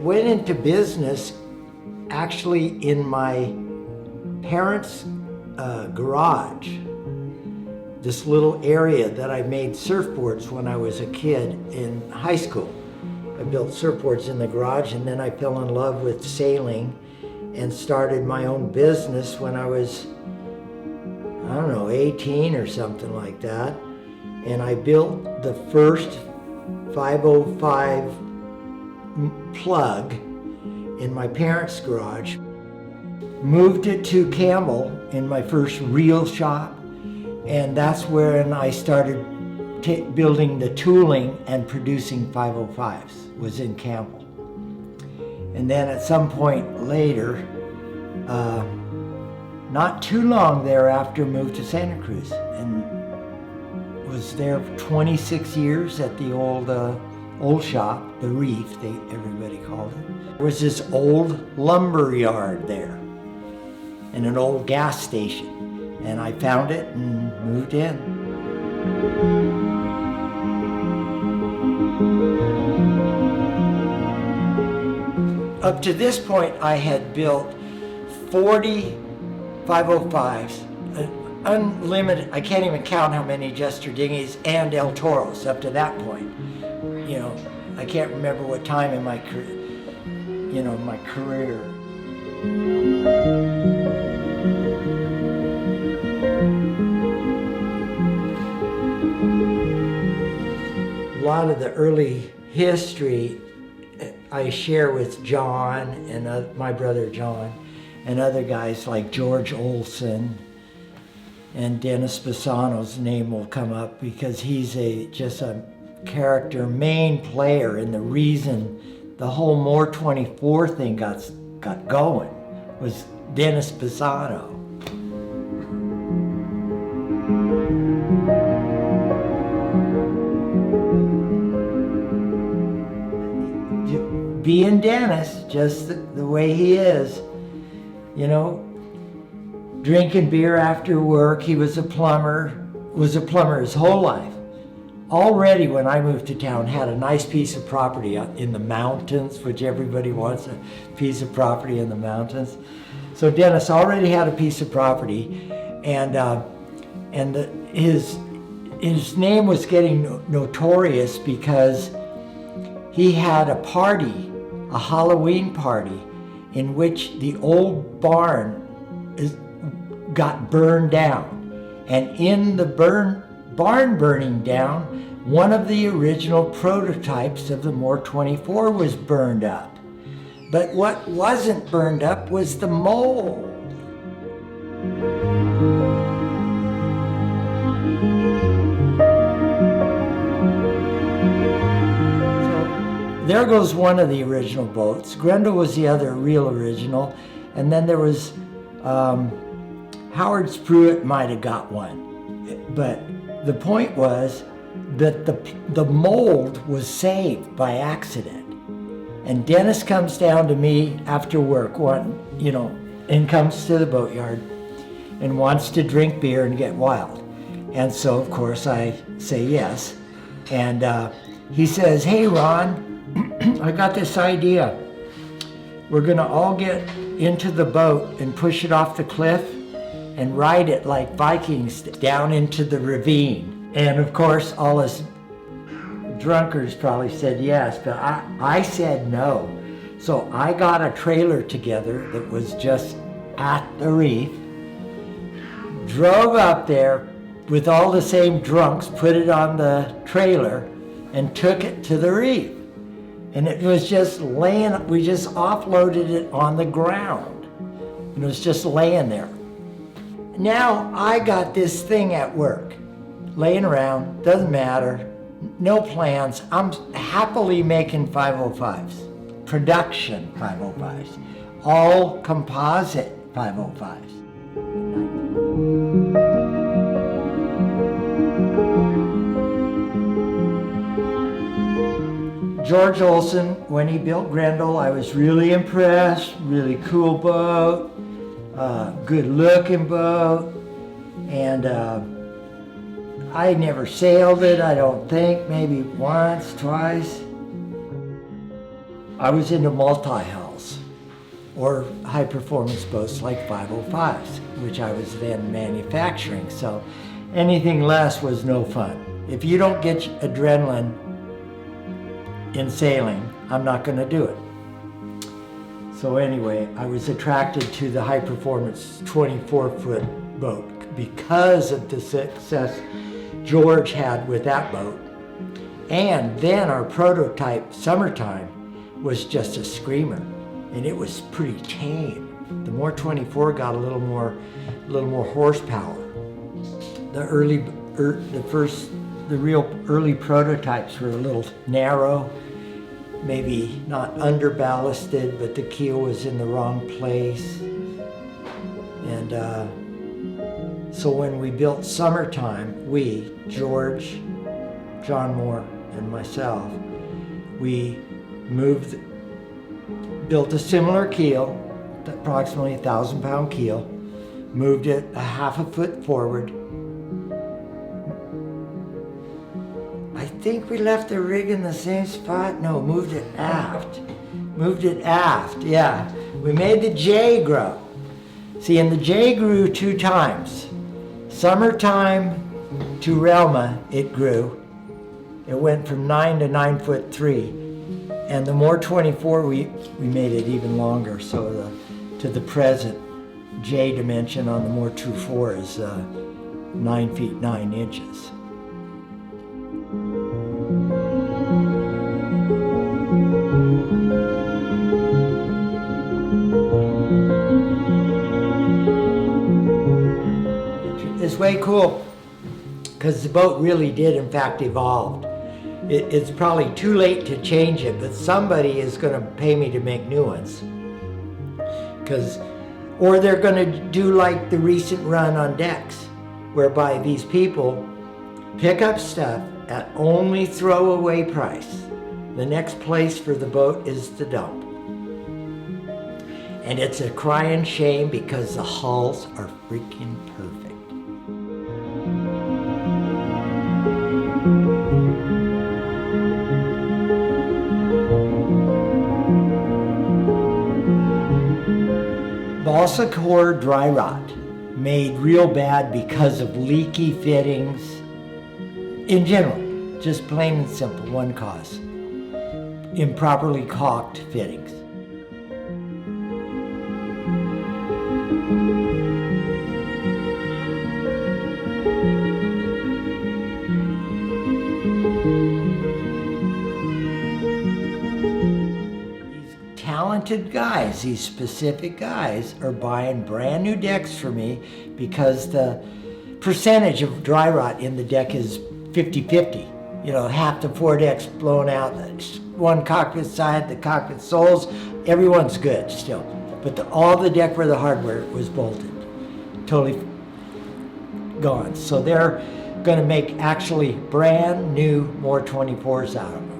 went into business actually in my parents' garage. This little area that I made surfboards when I was a kid in high school. I built surfboards in the garage, and then I fell in love with sailing and started my own business when I was, I don't know, 18 or something like that. And I built the first 505 plug in my parents' garage. Moved it to Campbell in my first reel shop, and that's when I started building the tooling and producing 505s, was in Campbell. And then at some point later, not too long thereafter, moved to Santa Cruz and was there for 26 years at the old shop, the Reef, everybody called it. There was this old lumber yard there and an old gas station. And I found it and moved in. Up to this point, I had built 40 505s, unlimited. I can't even count how many Jester dinghies and El Toros up to that point. You know, I can't remember what time in my career. A lot of the early history I share with John and my brother John and other guys like George Olson, and Dennis Bassano's name will come up because he's just a character, main player, and the reason the whole More 24 thing got going was Dennis Bassano. Being Dennis, just the way he is, you know, drinking beer after work. He was a plumber his whole life. Already when I moved to town, had a nice piece of property in the mountains, which everybody wants a piece of property in the mountains. So Dennis already had a piece of property, and his name was getting notorious because he had a party, a Halloween party, in which the old barn got burned down. And in the barn burning down, one of the original prototypes of the More 24 was burned up. But what wasn't burned up was the mold. There goes one of the original boats. Grendel was the other real original. And then there was, Howard Spruitt might have got one. But the point was that the mold was saved by accident. And Dennis comes down to me after work and comes to the boatyard and wants to drink beer and get wild. And so, of course, I say yes. And he says, "Hey, Ron, I got this idea. We're gonna all get into the boat and push it off the cliff and ride it like Vikings down into the ravine." And of course, all us drunkards probably said yes, but I said no. So I got a trailer together that was just at the Reef, drove up there with all the same drunks, put it on the trailer, and took it to the Reef. And it was just we just offloaded it on the ground. And it was just laying there. Now I got this thing at work, laying around, doesn't matter, no plans. I'm happily making 505s, production 505s, all composite 505s. George Olson, when he built Grendel, I was really impressed. Really cool boat, good looking boat, and I never sailed it, I don't think, maybe once, twice. I was into multi-hulls or high-performance boats like 505s, which I was then manufacturing. So anything less was no fun. If you don't get adrenaline in sailing, I'm not going to do it. So anyway, I was attracted to the high-performance 24-foot boat because of the success George had with that boat. And then our prototype, Summertime, was just a screamer, and it was pretty tame. The Moore 24 got a little more horsepower. The real early prototypes were a little narrow, maybe not under ballasted, but the keel was in the wrong place. And so when we built Summertime, we, George, John Moore, and myself, we built a similar keel, approximately 1,000-pound keel, moved it a half a foot forward. I think we left the rig in the same spot. No, moved it aft. Moved it aft, yeah. We made the J grow. See, and the J grew 2 times. Summertime to Relma, it grew. It went from 9 to 9'3". And the Moore 24, we made it even longer. So to the present J dimension on the Moore 24 is 9 feet 9 inches. It's way cool because the boat really did in fact evolve. It's probably too late to change it, but somebody is going to pay me to make new ones. Or they're going to do like the recent run on decks, whereby these people pick up stuff at only throwaway price. The next place for the boat is the dump. And it's a crying shame because the hulls are freaking perfect. Balsa core dry rot, made real bad because of leaky fittings. In general, just plain and simple, one cause: improperly caulked fittings. Talented guys, these specific guys, are buying brand new decks for me because the percentage of dry rot in the deck is 50-50. You know, half the foredecks blown out, one cockpit side, the cockpit soles, everyone's good still. But all the deck where the hardware was bolted, totally gone. So they're going to make actually brand new Moore 24s out of them.